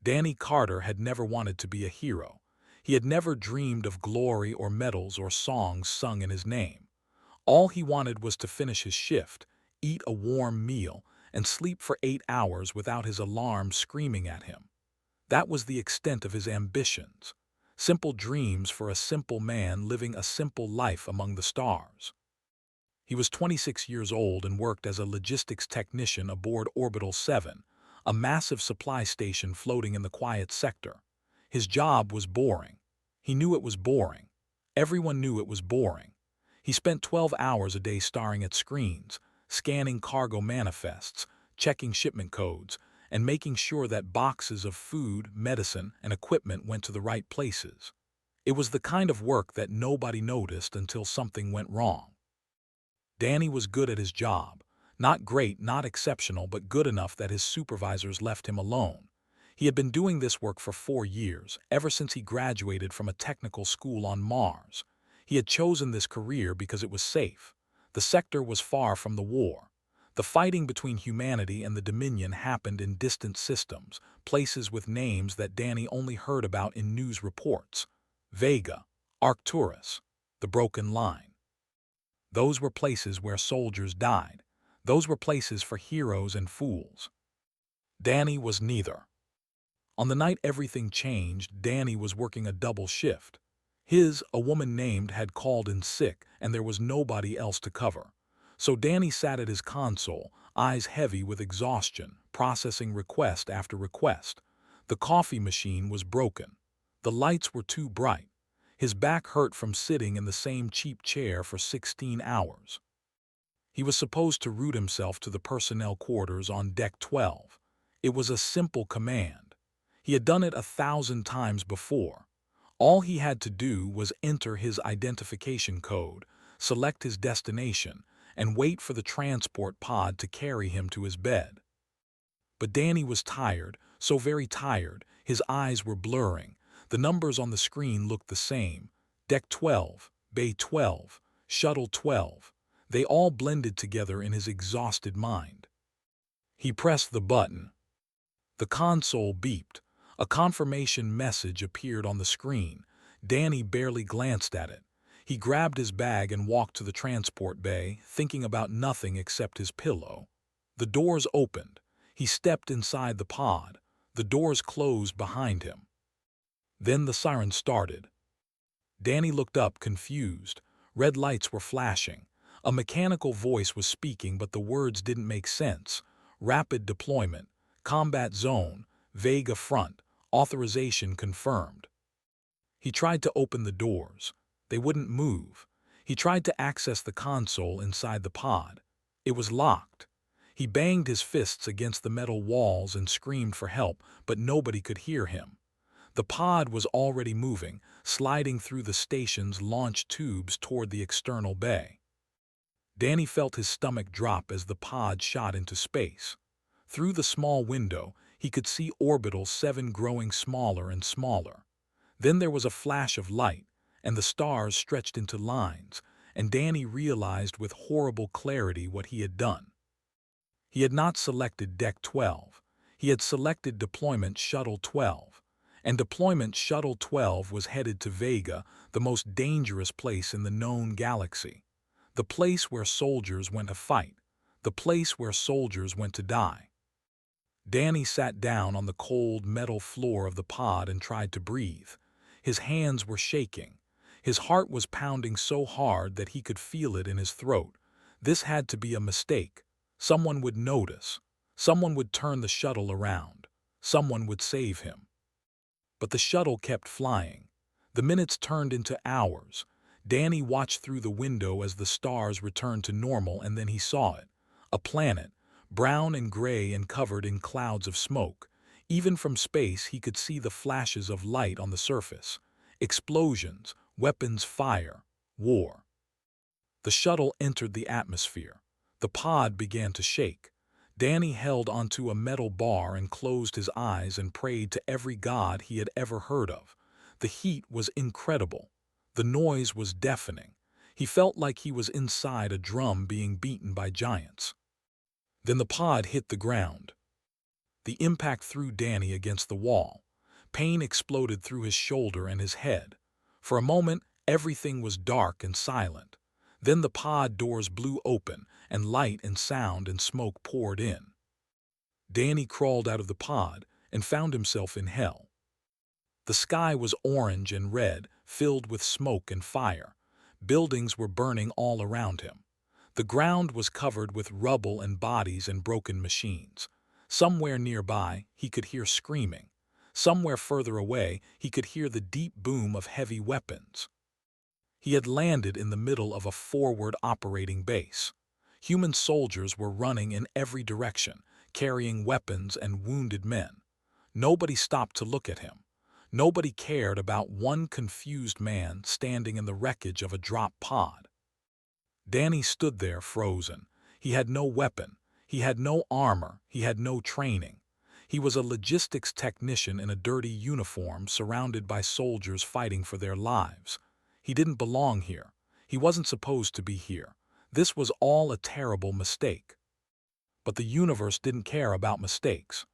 Danny Carter had never wanted to be a hero. He had never dreamed of glory or medals or songs sung in his name. All he wanted was to finish his shift, eat a warm meal, and sleep for 8 hours without his alarm screaming at him. That was the extent of his ambitions. Simple dreams for a simple man living a simple life among the stars. He was 26 years old and worked as a logistics technician aboard Orbital 7, a massive supply station floating in the quiet sector. His job was boring. He knew it was boring. Everyone knew it was boring. He spent 12 hours a day staring at screens, scanning cargo manifests, checking shipment codes, and making sure that boxes of food, medicine, and equipment went to the right places. It was the kind of work that nobody noticed until something went wrong. Danny was good at his job. Not great, not exceptional, but good enough that his supervisors left him alone. He had been doing this work for 4 years, ever since he graduated from a technical school on Mars. He had chosen this career because it was safe. The sector was far from the war. The fighting between humanity and the Dominion happened in distant systems, places with names that Danny only heard about in news reports. Vega, Arcturus, the Broken Line. Those were places where soldiers died. Those were places for heroes and fools. Danny was neither. On the night everything changed, Danny was working a double shift. A woman named, had called in sick, and there was nobody else to cover. So Danny sat at his console, eyes heavy with exhaustion, processing request after request. The coffee machine was broken. The lights were too bright. His back hurt from sitting in the same cheap chair for 16 hours. He was supposed to route himself to the personnel quarters on Deck 12. It was a simple command. He had done it 1,000 times before. All he had to do was enter his identification code, select his destination, and wait for the transport pod to carry him to his bed. But Danny was tired, so very tired, his eyes were blurring. The numbers on the screen looked the same. Deck 12, Bay 12, Shuttle 12. They all blended together in his exhausted mind. He pressed the button. The console beeped. A confirmation message appeared on the screen. Danny barely glanced at it. He grabbed his bag and walked to the transport bay, thinking about nothing except his pillow. The doors opened. He stepped inside the pod. The doors closed behind him. Then the siren started. Danny looked up, confused. Red lights were flashing. A mechanical voice was speaking, but the words didn't make sense. Rapid deployment, combat zone, Vega front, authorization confirmed. He tried to open the doors. They wouldn't move. He tried to access the console inside the pod. It was locked. He banged his fists against the metal walls and screamed for help, but nobody could hear him. The pod was already moving, sliding through the station's launch tubes toward the external bay. Danny felt his stomach drop as the pod shot into space. Through the small window, he could see Orbital 7 growing smaller and smaller. Then there was a flash of light, and the stars stretched into lines, and Danny realized with horrible clarity what he had done. He had not selected Deck 12. He had selected Deployment Shuttle 12. And Deployment Shuttle 12 was headed to Vega, the most dangerous place in the known galaxy. The place where soldiers went to fight. The place where soldiers went to die. Danny sat down on the cold metal floor of the pod and tried to breathe. His hands were shaking. His heart was pounding so hard that he could feel it in his throat. This had to be a mistake. Someone would notice. Someone would turn the shuttle around. Someone would save him. But the shuttle kept flying. The minutes turned into hours. Danny watched through the window as the stars returned to normal, and then he saw it. A planet, brown and gray and covered in clouds of smoke. Even from space he could see the flashes of light on the surface. Explosions, weapons fire, war. The shuttle entered the atmosphere. The pod began to shake. Danny held onto a metal bar and closed his eyes and prayed to every god he had ever heard of. The heat was incredible. The noise was deafening. He felt like he was inside a drum being beaten by giants. Then the pod hit the ground. The impact threw Danny against the wall. Pain exploded through his shoulder and his head. For a moment, everything was dark and silent. Then the pod doors blew open, and light and sound and smoke poured in. Danny crawled out of the pod and found himself in hell. The sky was orange and red, filled with smoke and fire. Buildings were burning all around him. The ground was covered with rubble and bodies and broken machines. Somewhere nearby, he could hear screaming. Somewhere further away, he could hear the deep boom of heavy weapons. He had landed in the middle of a forward operating base. Human soldiers were running in every direction, carrying weapons and wounded men. Nobody stopped to look at him. Nobody cared about one confused man standing in the wreckage of a drop pod. Danny stood there frozen. He had no weapon. He had no armor. He had no training. He was a logistics technician in a dirty uniform surrounded by soldiers fighting for their lives. He didn't belong here. He wasn't supposed to be here. This was all a terrible mistake. But the universe didn't care about mistakes.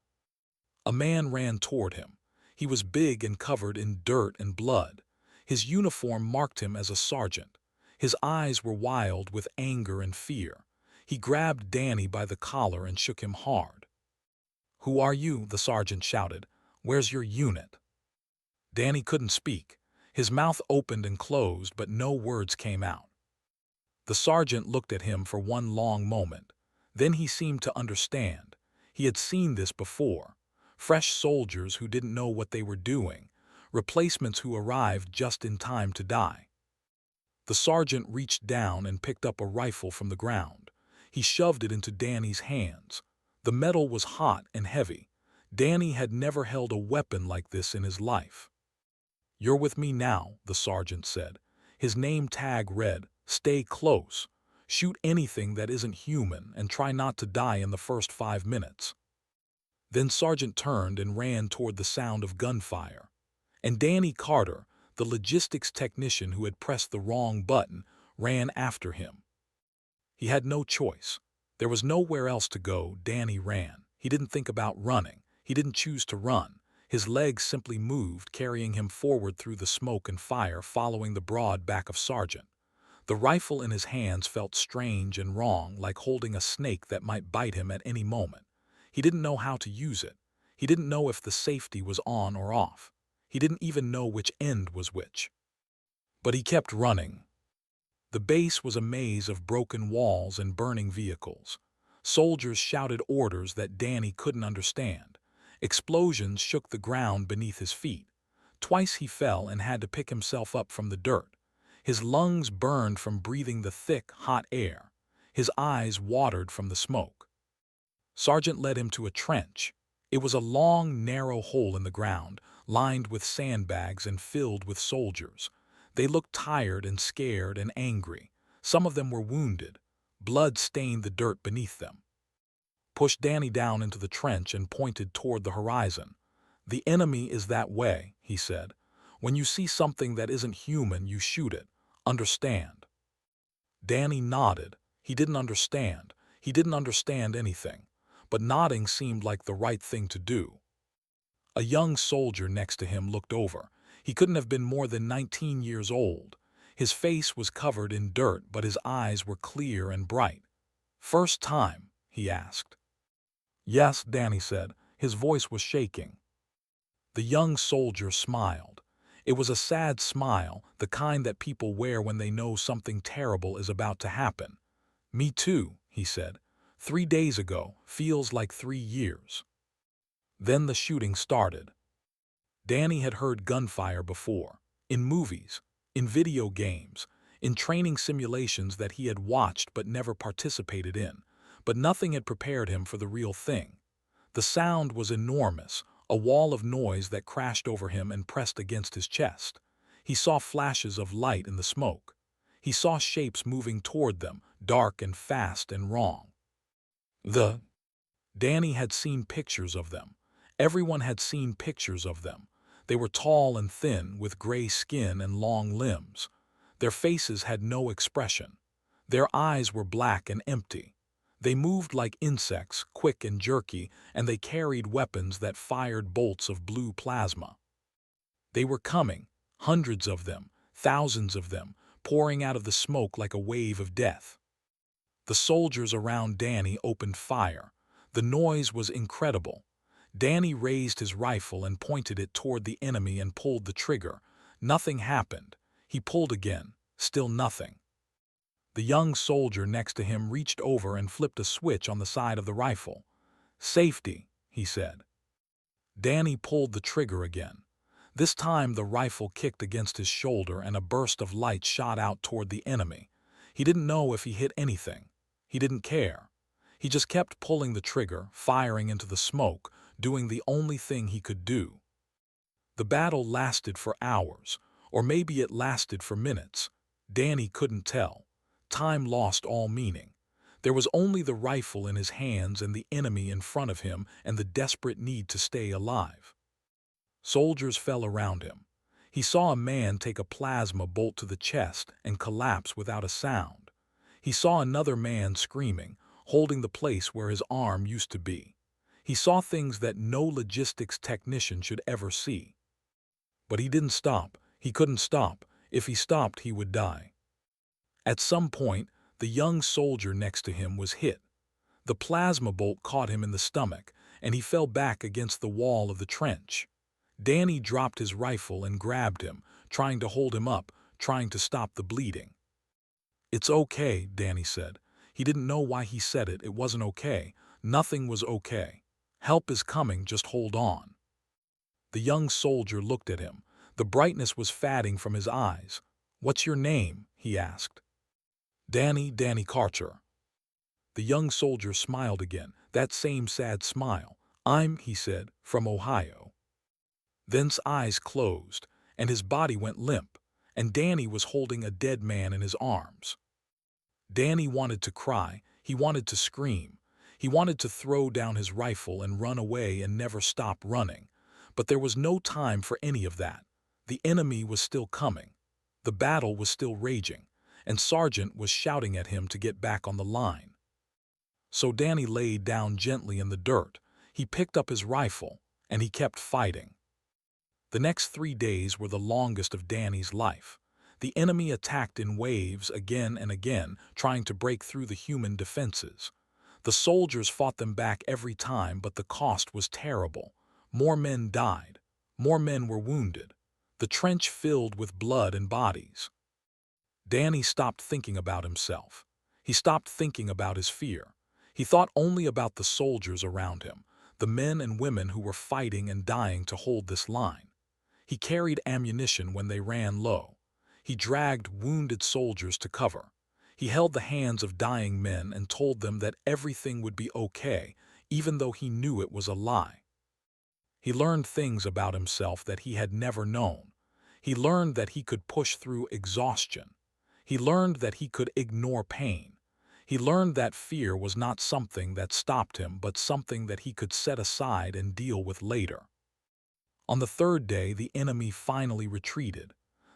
A man ran toward him. He was big and covered in dirt and blood. His uniform marked him as a sergeant. His eyes were wild with anger and fear. He grabbed Danny by the collar and shook him hard. "Who are you?" the sergeant shouted. "Where's your unit?" Danny couldn't speak. His mouth opened and closed, but no words came out. The sergeant looked at him for one long moment. Then he seemed to understand. He had seen this before. Fresh soldiers who didn't know what they were doing. Replacements who arrived just in time to die. The sergeant reached down and picked up a rifle from the ground. He shoved it into Danny's hands. The metal was hot and heavy. Danny had never held a weapon like this in his life. "You're with me now," the sergeant said. His name tag read, "Stay close. Shoot anything that isn't human and try not to die in the first 5 minutes." Then Sergeant turned and ran toward the sound of gunfire. And Danny Carter, the logistics technician who had pressed the wrong button, ran after him. He had no choice. There was nowhere else to go. Danny ran. He didn't think about running. He didn't choose to run. His legs simply moved, carrying him forward through the smoke and fire, following the broad back of Sergeant. The rifle in his hands felt strange and wrong, like holding a snake that might bite him at any moment. He didn't know how to use it. He didn't know if the safety was on or off. He didn't even know which end was which. But he kept running. The base was a maze of broken walls and burning vehicles. Soldiers shouted orders that Danny couldn't understand. Explosions shook the ground beneath his feet. Twice he fell and had to pick himself up from the dirt. His lungs burned from breathing the thick, hot air. His eyes watered from the smoke. Sergeant led him to a trench. It was a long, narrow hole in the ground, lined with sandbags and filled with soldiers. They looked tired and scared and angry. Some of them were wounded. Blood stained the dirt beneath them. Pushed Danny down into the trench and pointed toward the horizon. "The enemy is that way," he said. "When you see something that isn't human, you shoot it. Understand?" Danny nodded. He didn't understand. He didn't understand anything. But nodding seemed like the right thing to do. A young soldier next to him looked over. He couldn't have been more than 19 years old. His face was covered in dirt, but his eyes were clear and bright. "First time?" he asked. "Yes," Danny said. His voice was shaking. The young soldier smiled. It was a sad smile, the kind that people wear when they know something terrible is about to happen. "Me too," he said. 3 days ago, feels like 3 years. Then the shooting started. Danny had heard gunfire before, in movies, in video games, in training simulations that he had watched but never participated in, but nothing had prepared him for the real thing. The sound was enormous, a wall of noise that crashed over him and pressed against his chest. He saw flashes of light in the smoke. He saw shapes moving toward them, dark and fast and wrong. Danny had seen pictures of them. Everyone had seen pictures of them. They were tall and thin, with gray skin and long limbs. Their faces had no expression. Their eyes were black and empty. They moved like insects, quick and jerky, and they carried weapons that fired bolts of blue plasma. They were coming, hundreds of them, thousands of them, pouring out of the smoke like a wave of death. The soldiers around Danny opened fire. The noise was incredible. Danny raised his rifle and pointed it toward the enemy and pulled the trigger. Nothing happened. He pulled again. Still nothing. The young soldier next to him reached over and flipped a switch on the side of the rifle. "Safety," he said. Danny pulled the trigger again. This time the rifle kicked against his shoulder and a burst of light shot out toward the enemy. He didn't know if he hit anything. He didn't care. He just kept pulling the trigger, firing into the smoke, doing the only thing he could do. The battle lasted for hours, or maybe it lasted for minutes. Danny couldn't tell. Time lost all meaning. There was only the rifle in his hands and the enemy in front of him and the desperate need to stay alive. Soldiers fell around him. He saw a man take a plasma bolt to the chest and collapse without a sound. He saw another man screaming, holding the place where his arm used to be. He saw things that no logistics technician should ever see. But he didn't stop. He couldn't stop. If he stopped, he would die. At some point, the young soldier next to him was hit. The plasma bolt caught him in the stomach, and he fell back against the wall of the trench. Danny dropped his rifle and grabbed him, trying to hold him up, trying to stop the bleeding. "It's okay," Danny said. He didn't know why he said it. It wasn't okay. Nothing was okay. "Help is coming, just hold on." The young soldier looked at him. The brightness was fading from his eyes. "What's your name?" he asked. Danny Carter." The young soldier smiled again, that same sad smile. He said, "from Ohio." Then's eyes closed, and his body went limp, and Danny was holding a dead man in his arms. Danny wanted to cry. He wanted to scream. He wanted to throw down his rifle and run away and never stop running. But there was no time for any of that. The enemy was still coming. The battle was still raging, and Sergeant was shouting at him to get back on the line. So Danny laid down gently in the dirt. He picked up his rifle, and he kept fighting. The next 3 days were the longest of Danny's life. The enemy attacked in waves again and again, trying to break through the human defenses. The soldiers fought them back every time, but the cost was terrible. More men died. More men were wounded. The trench filled with blood and bodies. Danny stopped thinking about himself. He stopped thinking about his fear. He thought only about the soldiers around him, the men and women who were fighting and dying to hold this line. He carried ammunition when they ran low. He dragged wounded soldiers to cover. He held the hands of dying men and told them that everything would be okay, even though he knew it was a lie. He learned things about himself that he had never known. He learned that he could push through exhaustion. He learned that he could ignore pain. He learned that fear was not something that stopped him, but something that he could set aside and deal with later. On the 3rd day, the enemy finally retreated.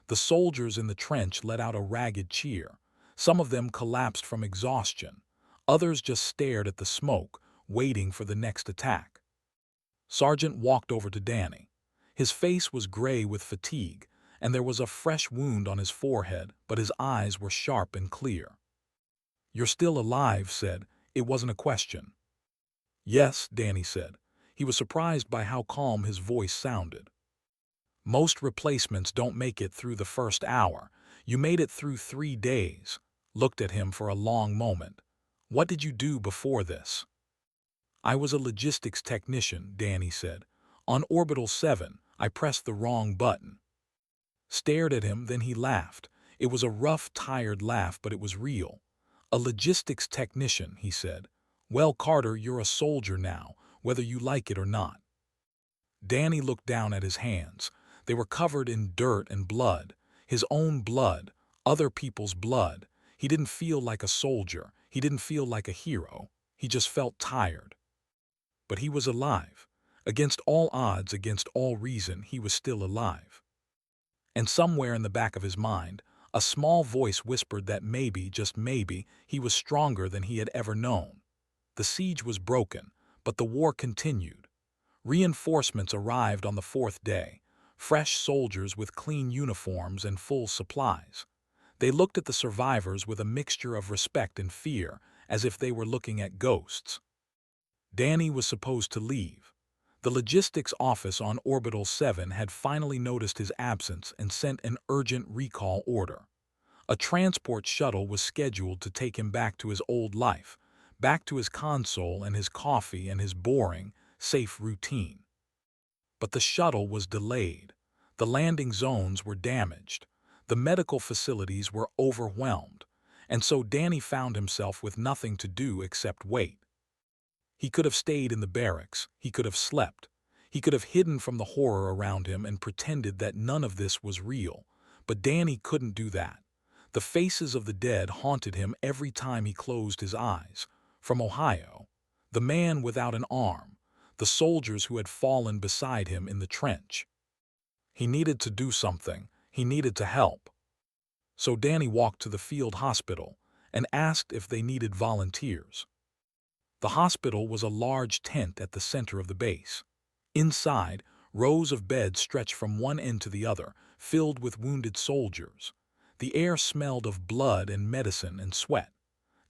The soldiers in the trench let out a ragged cheer. Some of them collapsed from exhaustion. Others just stared at the smoke, waiting for the next attack. Sergeant walked over to Danny. His face was gray with fatigue, and there was a fresh wound on his forehead, but his eyes were sharp and clear. "You're still alive," said. It wasn't a question. "Yes," Danny said. He was surprised by how calm his voice sounded. "Most replacements don't make it through the first hour. You made it through 3 days." Looked at him for a long moment. "What did you do before this?" "I was a logistics technician," Danny said. "On Orbital 7, I pressed the wrong button." Stared at him, then he laughed. It was a rough, tired laugh, but it was real. "A logistics technician," he said. "Well, Carter, you're a soldier now, whether you like it or not." Danny looked down at his hands. They were covered in dirt and blood. His own blood, other people's blood. He didn't feel like a soldier. He didn't feel like a hero. He just felt tired. But he was alive. Against all odds, against all reason, he was still alive. And somewhere in the back of his mind, a small voice whispered that maybe, just maybe, he was stronger than he had ever known. The siege was broken, but the war continued. Reinforcements arrived on the fourth day, fresh soldiers with clean uniforms and full supplies. They looked at the survivors with a mixture of respect and fear, as if they were looking at ghosts. Danny was supposed to leave. The logistics office on Orbital 7 had finally noticed his absence and sent an urgent recall order. A transport shuttle was scheduled to take him back to his old life, back to his console and his coffee and his boring, safe routine. But the shuttle was delayed. The landing zones were damaged. The medical facilities were overwhelmed, and so Danny found himself with nothing to do except wait. He could have stayed in the barracks, he could have slept, he could have hidden from the horror around him and pretended that none of this was real, but Danny couldn't do that. The faces of the dead haunted him every time he closed his eyes. From Ohio, the man without an arm, the soldiers who had fallen beside him in the trench. He needed to do something, he needed to help. So Danny walked to the field hospital and asked if they needed volunteers. The hospital was a large tent at the center of the base. Inside, rows of beds stretched from one end to the other, filled with wounded soldiers. The air smelled of blood and medicine and sweat.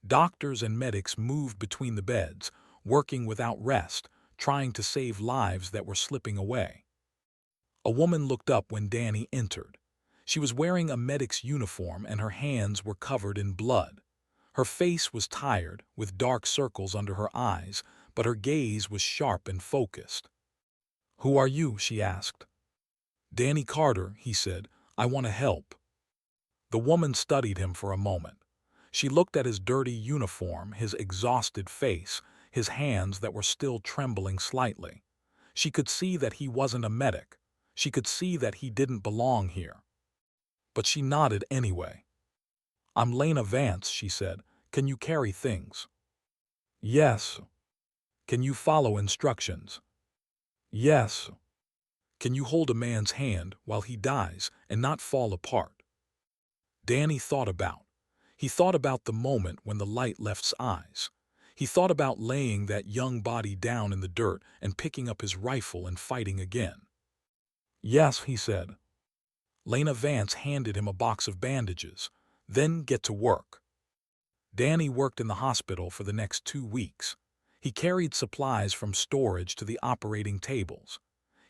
Doctors and medics moved between the beds, working without rest, trying to save lives that were slipping away. A woman looked up when Danny entered. She was wearing a medic's uniform and her hands were covered in blood. Her face was tired, with dark circles under her eyes, but her gaze was sharp and focused. "Who are you?" she asked. "Danny Carter," he said. "I want to help." The woman studied him for a moment. She looked at his dirty uniform, his exhausted face, his hands that were still trembling slightly. She could see that he wasn't a medic. She could see that he didn't belong here. But she nodded anyway. "I'm Lena Vance," she said. "Can you carry things?" "Yes." "Can you follow instructions?" "Yes." "Can you hold a man's hand while he dies and not fall apart?" Danny thought about. He thought about the moment when the light left his eyes. He thought about laying that young body down in the dirt and picking up his rifle and fighting again. "Yes," he said. Lena Vance handed him a box of bandages. "Then get to work." Danny worked in the hospital for the next 2 weeks. He carried supplies from storage to the operating tables.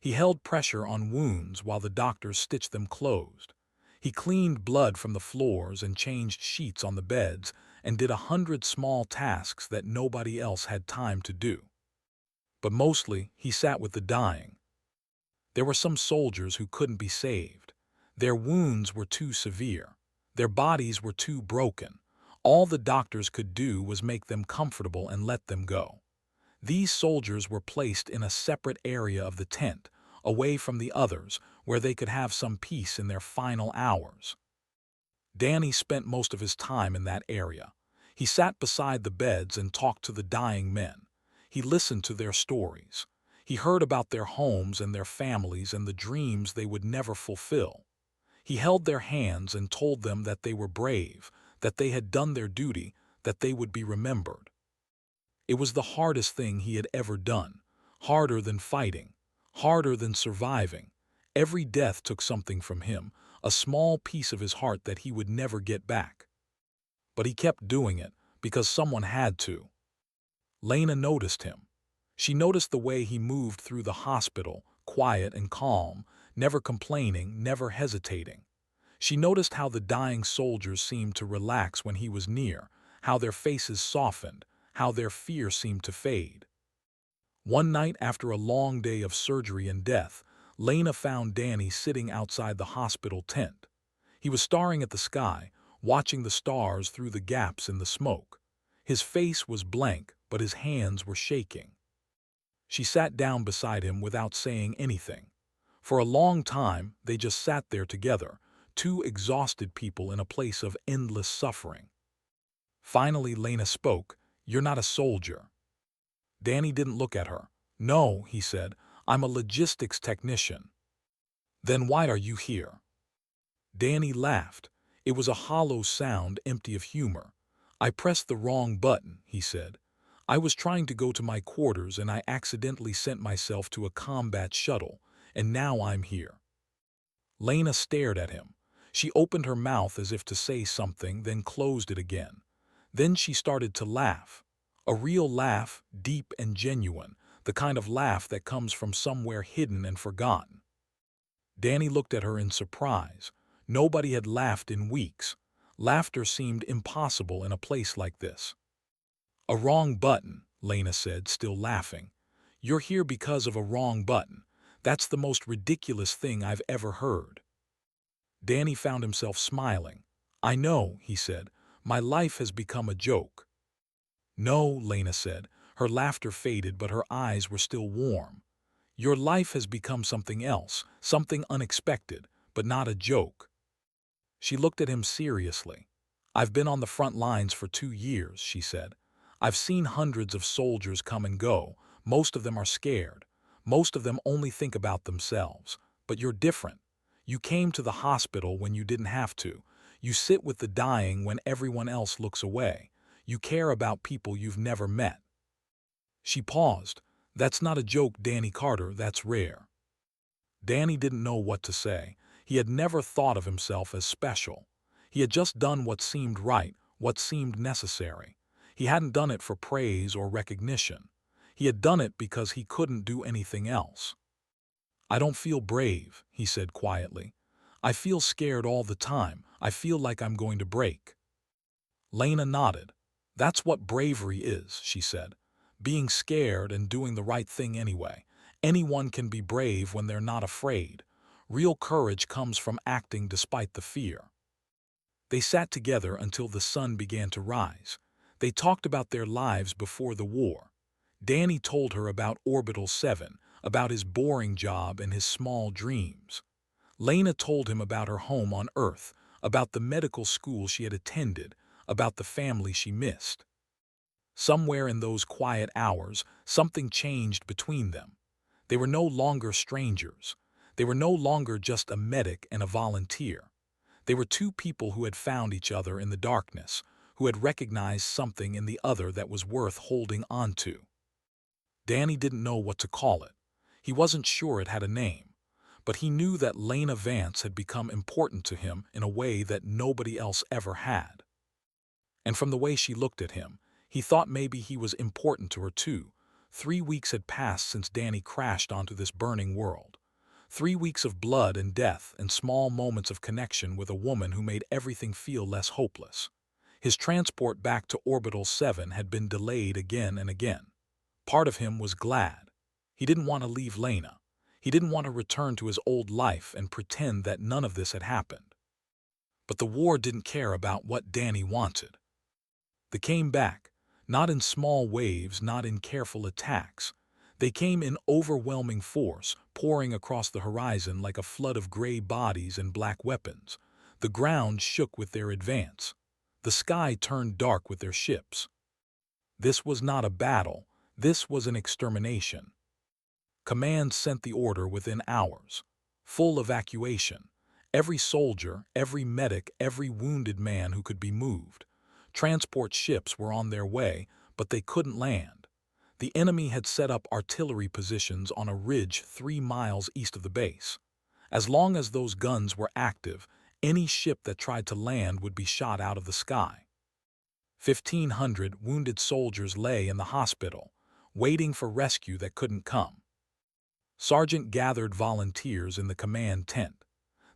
He held pressure on wounds while the doctors stitched them closed. He cleaned blood from the floors and changed sheets on the beds and did 100 small tasks that nobody else had time to do. But mostly, he sat with the dying. There were some soldiers who couldn't be saved. Their wounds were too severe. Their bodies were too broken. All the doctors could do was make them comfortable and let them go. These soldiers were placed in a separate area of the tent, away from the others, where they could have some peace in their final hours. Danny spent most of his time in that area. He sat beside the beds and talked to the dying men. He listened to their stories. He heard about their homes and their families and the dreams they would never fulfill. He held their hands and told them that they were brave, that they had done their duty, that they would be remembered. It was the hardest thing he had ever done, harder than fighting, harder than surviving. Every death took something from him, a small piece of his heart that he would never get back. But he kept doing it because someone had to. Lena noticed him. She noticed the way he moved through the hospital, quiet and calm, never complaining, never hesitating. She noticed how the dying soldiers seemed to relax when he was near, how their faces softened, how their fear seemed to fade. One night after a long day of surgery and death, Lena found Danny sitting outside the hospital tent. He was staring at the sky, watching the stars through the gaps in the smoke. His face was blank, but his hands were shaking. She sat down beside him without saying anything. For a long time, they just sat there together, two exhausted people in a place of endless suffering. Finally, Lena spoke. "You're not a soldier." Danny didn't look at her. "No," he said, "I'm a logistics technician." "Then why are you here?" Danny laughed. It was a hollow sound empty of humor. "I pressed the wrong button," he said. I was trying to go to my quarters and I accidentally sent myself to a combat shuttle, and now I'm here." Lena stared at him. She opened her mouth as if to say something, then closed it again. Then she started to laugh. A real laugh, deep and genuine, the kind of laugh that comes from somewhere hidden and forgotten. Danny looked at her in surprise. Nobody had laughed in weeks. Laughter seemed impossible in a place like this. "A wrong button," Lena said, still laughing. "You're here because of a wrong button. That's the most ridiculous thing I've ever heard." Danny found himself smiling. "I know," he said. "My life has become a joke." "No," Lena said. Her laughter faded, but her eyes were still warm. "Your life has become something else, something unexpected, but not a joke." She looked at him seriously. "I've been on the front lines for 2 years," she said. "I've seen hundreds of soldiers come and go. Most of them are scared. Most of them only think about themselves. But you're different. You came to the hospital when you didn't have to. You sit with the dying when everyone else looks away. You care about people you've never met." She paused. "That's not a joke, Danny Carter, that's rare." Danny didn't know what to say. He had never thought of himself as special. He had just done what seemed right, what seemed necessary. He hadn't done it for praise or recognition. He had done it because he couldn't do anything else. "I don't feel brave," he said quietly. "I feel scared all the time. I feel like I'm going to break." Lena nodded. "That's what bravery is," she said. "Being scared and doing the right thing anyway. Anyone can be brave when they're not afraid. Real courage comes from acting despite the fear." They sat together until the sun began to rise. They talked about their lives before the war. Danny told her about Orbital 7, about his boring job and his small dreams. Lena told him about her home on Earth, about the medical school she had attended, about the family she missed. Somewhere in those quiet hours, something changed between them. They were no longer strangers. They were no longer just a medic and a volunteer. They were two people who had found each other in the darkness, who had recognized something in the other that was worth holding on to. Danny didn't know what to call it. He wasn't sure it had a name, but he knew that Lena Vance had become important to him in a way that nobody else ever had. And from the way she looked at him, he thought maybe he was important to her too. 3 weeks had passed since Danny crashed onto this burning world. 3 weeks of blood and death and small moments of connection with a woman who made everything feel less hopeless. His transport back to Orbital 7 had been delayed again and again. Part of him was glad. He didn't want to leave Lena. He didn't want to return to his old life and pretend that none of this had happened. But the war didn't care about what Danny wanted. They came back, not in small waves, not in careful attacks. They came in overwhelming force, pouring across the horizon like a flood of gray bodies and black weapons. The ground shook with their advance. The sky turned dark with their ships. This was not a battle. This was an extermination. Command sent the order within hours. Full evacuation. Every soldier, every medic, every wounded man who could be moved. Transport ships were on their way, but they couldn't land. The enemy had set up artillery positions on a ridge 3 miles east of the base. As long as those guns were active, any ship that tried to land would be shot out of the sky. 1,500 wounded soldiers lay in the hospital, waiting for rescue that couldn't come. Sergeant gathered volunteers in the command tent.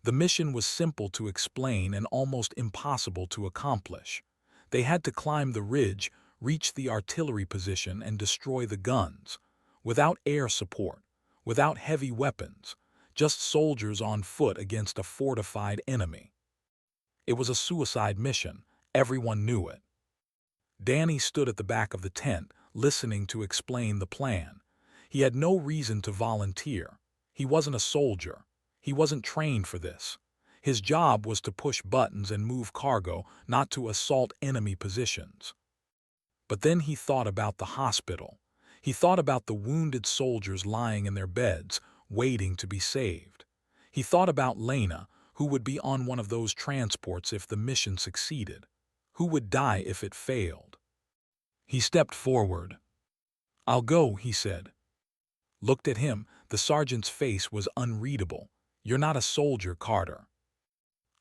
The mission was simple to explain and almost impossible to accomplish. They had to climb the ridge, reach the artillery position, and destroy the guns. Without air support, without heavy weapons, just soldiers on foot against a fortified enemy. It was a suicide mission. Everyone knew it. Danny stood at the back of the tent, listening to explain the plan. He had no reason to volunteer. He wasn't a soldier. He wasn't trained for this. His job was to push buttons and move cargo, not to assault enemy positions. But then he thought about the hospital. He thought about the wounded soldiers lying in their beds, waiting to be saved. He thought about Lena, who would be on one of those transports if the mission succeeded. Who would die if it failed? He stepped forward. "I'll go," he said. Looked at him, the sergeant's face was unreadable. "You're not a soldier, Carter."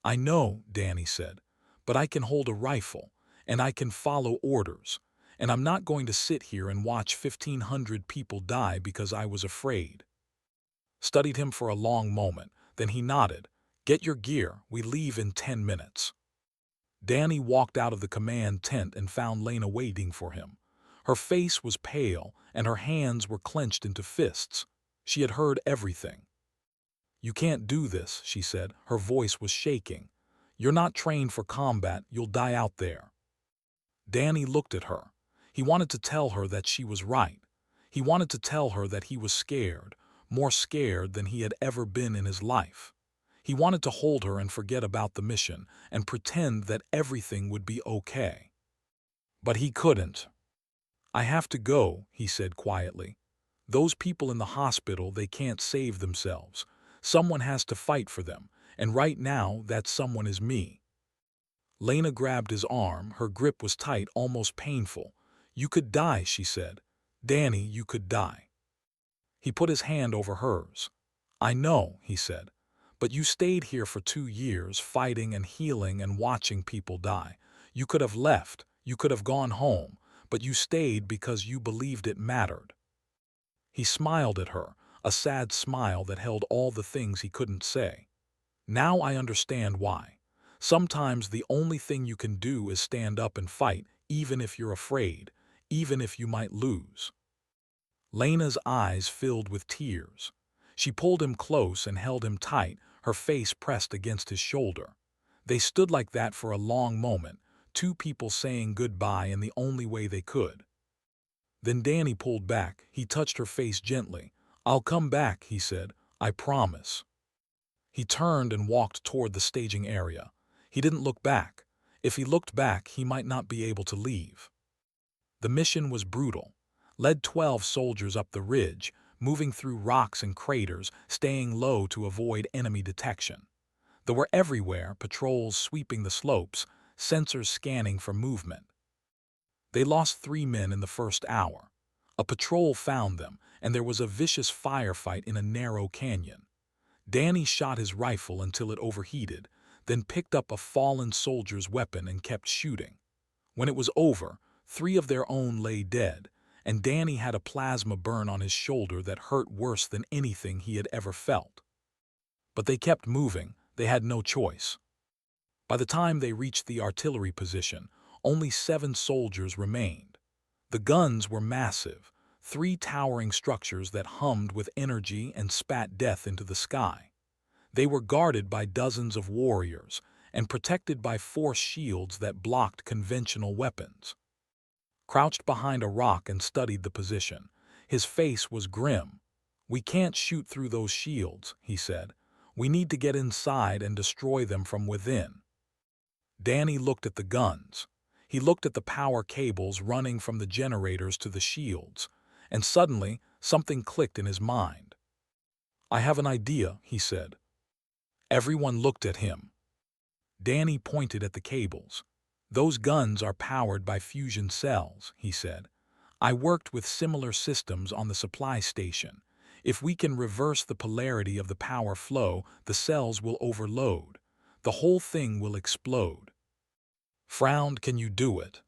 "I know," Danny said, "but I can hold a rifle, and I can follow orders, and I'm not going to sit here and watch 1,500 people die because I was afraid." Studied him for a long moment, then he nodded. "Get your gear, we leave in 10 minutes. Danny walked out of the command tent and found Lena waiting for him. Her face was pale, and her hands were clenched into fists. She had heard everything. "You can't do this," she said. Her voice was shaking. "You're not trained for combat. You'll die out there." Danny looked at her. He wanted to tell her that she was right. He wanted to tell her that he was scared, more scared than he had ever been in his life. He wanted to hold her and forget about the mission and pretend that everything would be okay. But he couldn't. "I have to go," he said quietly. "Those people in the hospital, they can't save themselves. Someone has to fight for them, and right now that someone is me." Lena grabbed his arm. Her grip was tight, almost painful. "You could die," she said. "Danny, you could die." He put his hand over hers. "I know," he said, "but you stayed here for 2 years, fighting and healing and watching people die. You could have left, you could have gone home, but you stayed because you believed it mattered." He smiled at her, a sad smile that held all the things he couldn't say. "Now I understand why. Sometimes the only thing you can do is stand up and fight, even if you're afraid, even if you might lose." Lena's eyes filled with tears. She pulled him close and held him tight, her face pressed against his shoulder. They stood like that for a long moment, two people saying goodbye in the only way they could. Then Danny pulled back. He touched her face gently. "I'll come back," he said. "I promise." He turned and walked toward the staging area. He didn't look back. If he looked back, he might not be able to leave. The mission was brutal. Led 12 soldiers up the ridge, moving through rocks and craters, staying low to avoid enemy detection. They were everywhere, patrols sweeping the slopes, sensors scanning for movement. They lost 3 men in the first hour. A patrol found them, and there was a vicious firefight in a narrow canyon. Danny shot his rifle until it overheated, then picked up a fallen soldier's weapon and kept shooting. When it was over, 3 of their own lay dead, and Danny had a plasma burn on his shoulder that hurt worse than anything he had ever felt. But they kept moving. They had no choice. By the time they reached the artillery position, only 7 soldiers remained. The guns were massive, 3 towering structures that hummed with energy and spat death into the sky. They were guarded by dozens of warriors and protected by force shields that blocked conventional weapons. Crouched behind a rock and studied the position. His face was grim. "We can't shoot through those shields," he said. "We need to get inside and destroy them from within." Danny looked at the guns. He looked at the power cables running from the generators to the shields, and suddenly something clicked in his mind. "I have an idea," he said. Everyone looked at him. Danny pointed at the cables. "Those guns are powered by fusion cells," he said. "I worked with similar systems on the supply station. If we can reverse the polarity of the power flow, the cells will overload. The whole thing will explode." Frowned. "Can you do it?"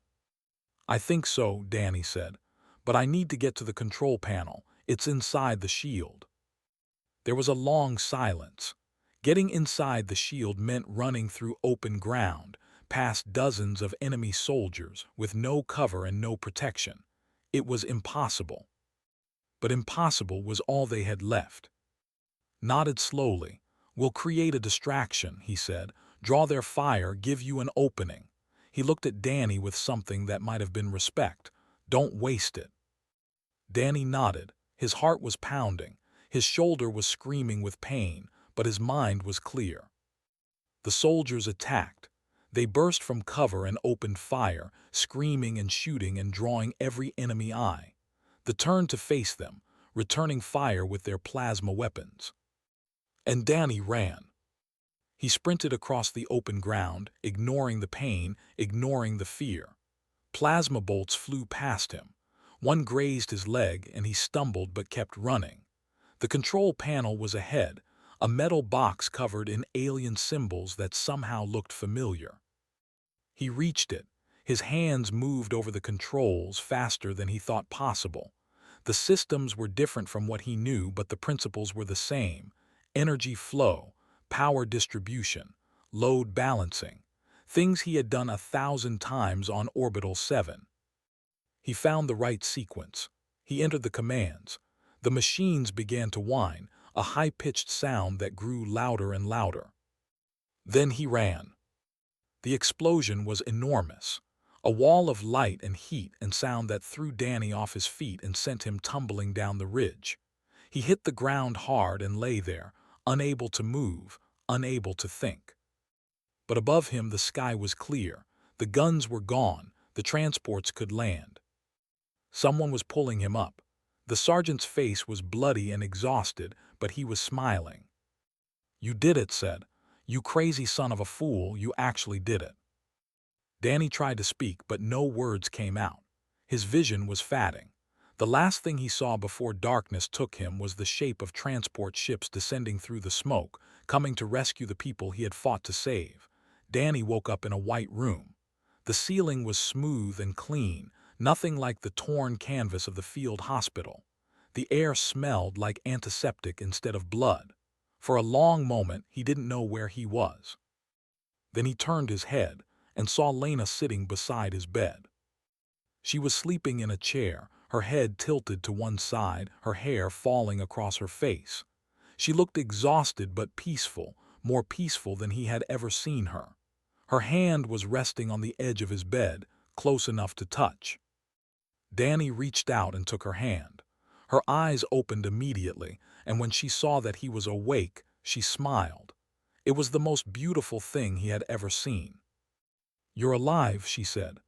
"I think so," Danny said. "But I need to get to the control panel. It's inside the shield." There was a long silence. Getting inside the shield meant running through open ground, past dozens of enemy soldiers, with no cover and no protection. It was impossible. But impossible was all they had left. Nodded slowly. "We'll create a distraction," he said. "Draw their fire, give you an opening." He looked at Danny with something that might have been respect. "Don't waste it." Danny nodded. His heart was pounding. His shoulder was screaming with pain, but his mind was clear. The soldiers attacked. They burst from cover and opened fire, screaming and shooting and drawing every enemy eye. They turned to face them, returning fire with their plasma weapons. And Danny ran. He sprinted across the open ground, ignoring the pain, ignoring the fear. Plasma bolts flew past him. One grazed his leg and he stumbled but kept running. The control panel was ahead, a metal box covered in alien symbols that somehow looked familiar. He reached it. His hands moved over the controls faster than he thought possible. The systems were different from what he knew, but the principles were the same: energy flow, power distribution, load balancing, things he had done 1,000 times on Orbital 7. He found the right sequence. He entered the commands. The machines began to whine, a high-pitched sound that grew louder and louder. Then he ran. The explosion was enormous, a wall of light and heat and sound that threw Danny off his feet and sent him tumbling down the ridge. He hit the ground hard and lay there, unable to move, unable to think. But above him the sky was clear, the guns were gone, the transports could land. Someone was pulling him up. The sergeant's face was bloody and exhausted, but he was smiling. "You did it," said. "You crazy son of a fool, you actually did it." Danny tried to speak, but no words came out. His vision was fading. The last thing he saw before darkness took him was the shape of transport ships descending through the smoke, coming to rescue the people he had fought to save. Danny woke up in a white room. The ceiling was smooth and clean, nothing like the torn canvas of the field hospital. The air smelled like antiseptic instead of blood. For a long moment, he didn't know where he was. Then he turned his head and saw Lena sitting beside his bed. She was sleeping in a chair, her head tilted to one side, her hair falling across her face. She looked exhausted but peaceful, more peaceful than he had ever seen her. Her hand was resting on the edge of his bed, close enough to touch. Danny reached out and took her hand. Her eyes opened immediately, and when she saw that he was awake, she smiled. It was the most beautiful thing he had ever seen. "You're alive," she said.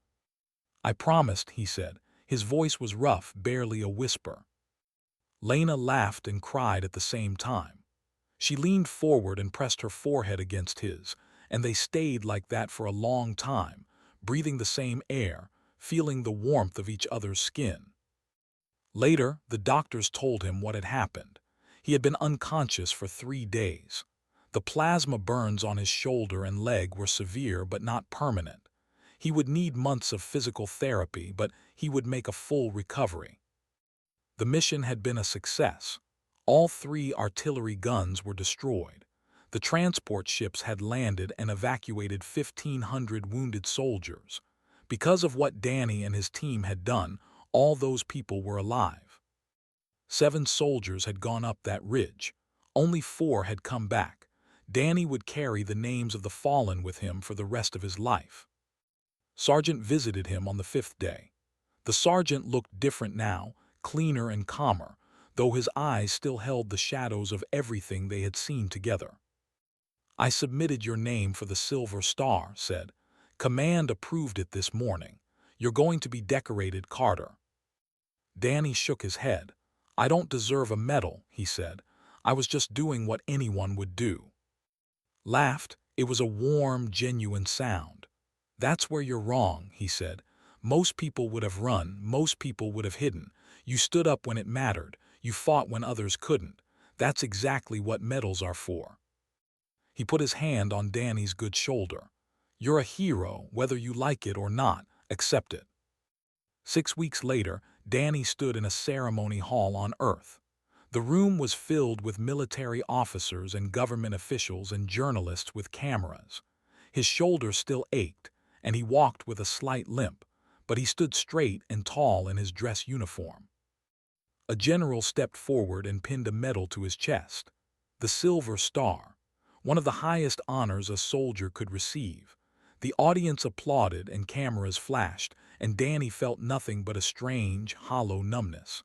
"I promised," he said. His voice was rough, barely a whisper. Lena laughed and cried at the same time. She leaned forward and pressed her forehead against his, and they stayed like that for a long time, breathing the same air, feeling the warmth of each other's skin. Later, the doctors told him what had happened. He had been unconscious for 3 days. The plasma burns on his shoulder and leg were severe but not permanent. He would need months of physical therapy, but he would make a full recovery. The mission had been a success. All 3 artillery guns were destroyed. The transport ships had landed and evacuated 1,500 wounded soldiers. Because of what Danny and his team had done, all those people were alive. 7 soldiers had gone up that ridge. Only 4 had come back. Danny would carry the names of the fallen with him for the rest of his life. Sergeant visited him on the 5th day. The sergeant looked different now, cleaner and calmer, though his eyes still held the shadows of everything they had seen together. "I submitted your name for the Silver Star," said. "Command approved it this morning. You're going to be decorated, Carter." Danny shook his head. "I don't deserve a medal," he said. "I was just doing what anyone would do." Laughed. It was a warm, genuine sound. "That's where you're wrong," he said. "Most people would have run, most people would have hidden. You stood up when it mattered, you fought when others couldn't. That's exactly what medals are for." He put his hand on Danny's good shoulder. "You're a hero, whether you like it or not, accept it." 6 weeks later, Danny stood in a ceremony hall on Earth. The room was filled with military officers and government officials and journalists with cameras. His shoulder still ached, and he walked with a slight limp, but he stood straight and tall in his dress uniform. A general stepped forward and pinned a medal to his chest. The Silver Star, one of the highest honors a soldier could receive. The audience applauded and cameras flashed, and Danny felt nothing but a strange, hollow numbness.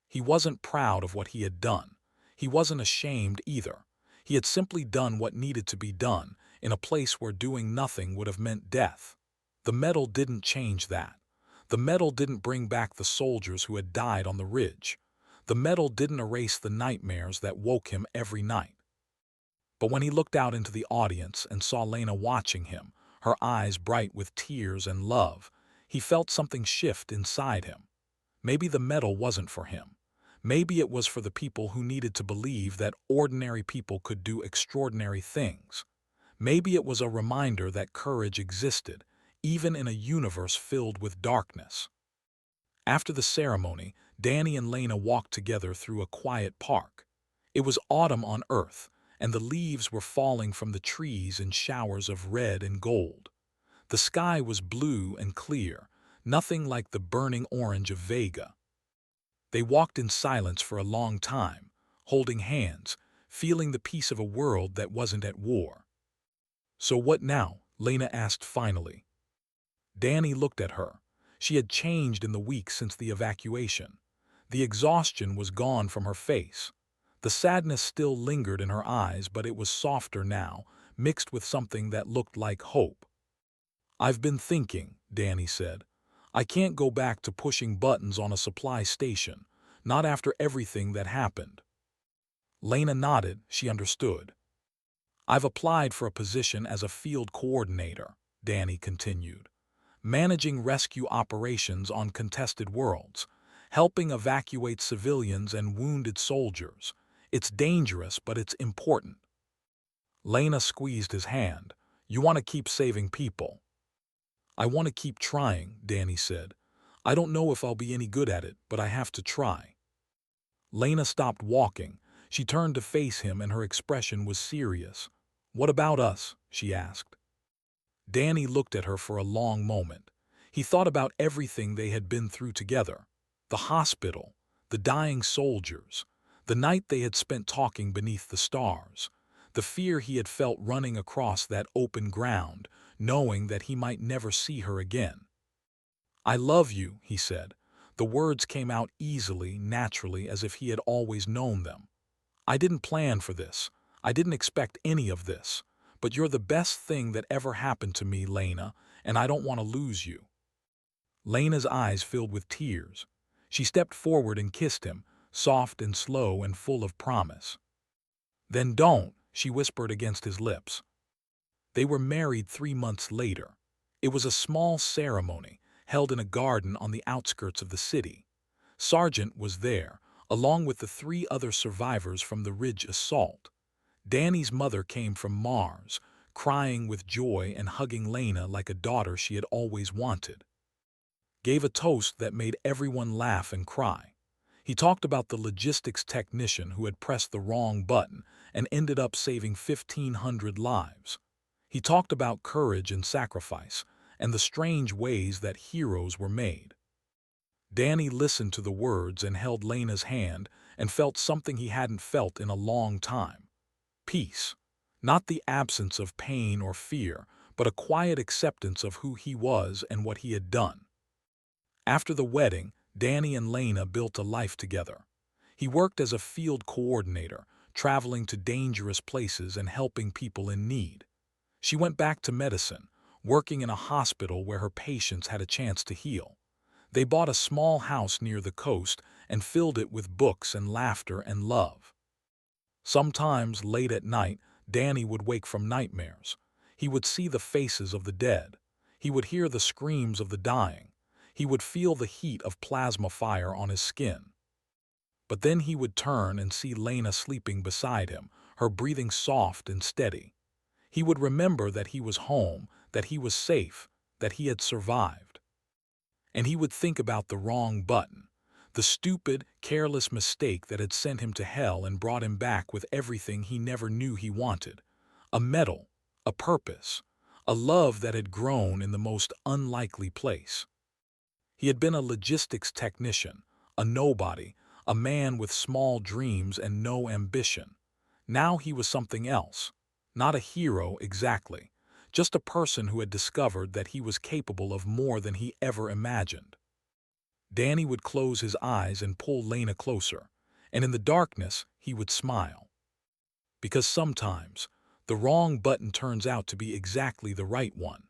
He wasn't proud of what he had done. He wasn't ashamed either. He had simply done what needed to be done, in a place where doing nothing would have meant death. The medal didn't change that. The medal didn't bring back the soldiers who had died on the ridge. The medal didn't erase the nightmares that woke him every night. But when he looked out into the audience and saw Lena watching him, her eyes bright with tears and love, he felt something shift inside him. Maybe the medal wasn't for him. Maybe it was for the people who needed to believe that ordinary people could do extraordinary things. Maybe it was a reminder that courage existed, even in a universe filled with darkness. After the ceremony, Danny and Lena walked together through a quiet park. It was autumn on Earth, and the leaves were falling from the trees in showers of red and gold. The sky was blue and clear, nothing like the burning orange of Vega. They walked in silence for a long time, holding hands, feeling the peace of a world that wasn't at war. "So what now?" Lena asked finally. Danny looked at her. She had changed in the weeks since the evacuation. The exhaustion was gone from her face. The sadness still lingered in her eyes, but it was softer now, mixed with something that looked like hope. "I've been thinking," Danny said. "I can't go back to pushing buttons on a supply station, not after everything that happened." Lena nodded. She understood. "I've applied for a position as a field coordinator," Danny continued, "managing rescue operations on contested worlds, helping evacuate civilians and wounded soldiers. It's dangerous, but it's important." Lena squeezed his hand. "You want to keep saving people." "I want to keep trying," Danny said. "I don't know if I'll be any good at it, but I have to try." Lena stopped walking. She turned to face him, and her expression was serious. "What about us?" she asked. Danny looked at her for a long moment. He thought about everything they had been through together. The hospital, the dying soldiers, the night they had spent talking beneath the stars, the fear he had felt running across that open ground, knowing that he might never see her again. "I love you," he said. The words came out easily, naturally, as if he had always known them. "I didn't plan for this. I didn't expect any of this. But you're the best thing that ever happened to me, Lena, and I don't want to lose you." Lena's eyes filled with tears. She stepped forward and kissed him, soft and slow and full of promise. "Then don't," she whispered against his lips. They were married 3 months later. It was a small ceremony, held in a garden on the outskirts of the city. Sargent was there, along with the 3 other survivors from the Ridge assault. Danny's mother came from Mars, crying with joy and hugging Lena like a daughter she had always wanted. Gave a toast that made everyone laugh and cry. He talked about the logistics technician who had pressed the wrong button and ended up saving 1,500 lives. He talked about courage and sacrifice, and the strange ways that heroes were made. Danny listened to the words and held Lena's hand and felt something he hadn't felt in a long time. Peace. Not the absence of pain or fear, but a quiet acceptance of who he was and what he had done. After the wedding, Danny and Lena built a life together. He worked as a field coordinator, traveling to dangerous places and helping people in need. She went back to medicine, working in a hospital where her patients had a chance to heal. They bought a small house near the coast and filled it with books and laughter and love. Sometimes, late at night, Danny would wake from nightmares. He would see the faces of the dead. He would hear the screams of the dying. He would feel the heat of plasma fire on his skin. But then he would turn and see Lena sleeping beside him, her breathing soft and steady. He would remember that he was home, that he was safe, that he had survived. And he would think about the wrong button, the stupid, careless mistake that had sent him to hell and brought him back with everything he never knew he wanted. A medal, a purpose, a love that had grown in the most unlikely place. He had been a logistics technician, a nobody, a man with small dreams and no ambition. Now he was something else. Not a hero exactly, just a person who had discovered that he was capable of more than he ever imagined. Danny would close his eyes and pull Lena closer, and in the darkness he would smile. Because sometimes, the wrong button turns out to be exactly the right one.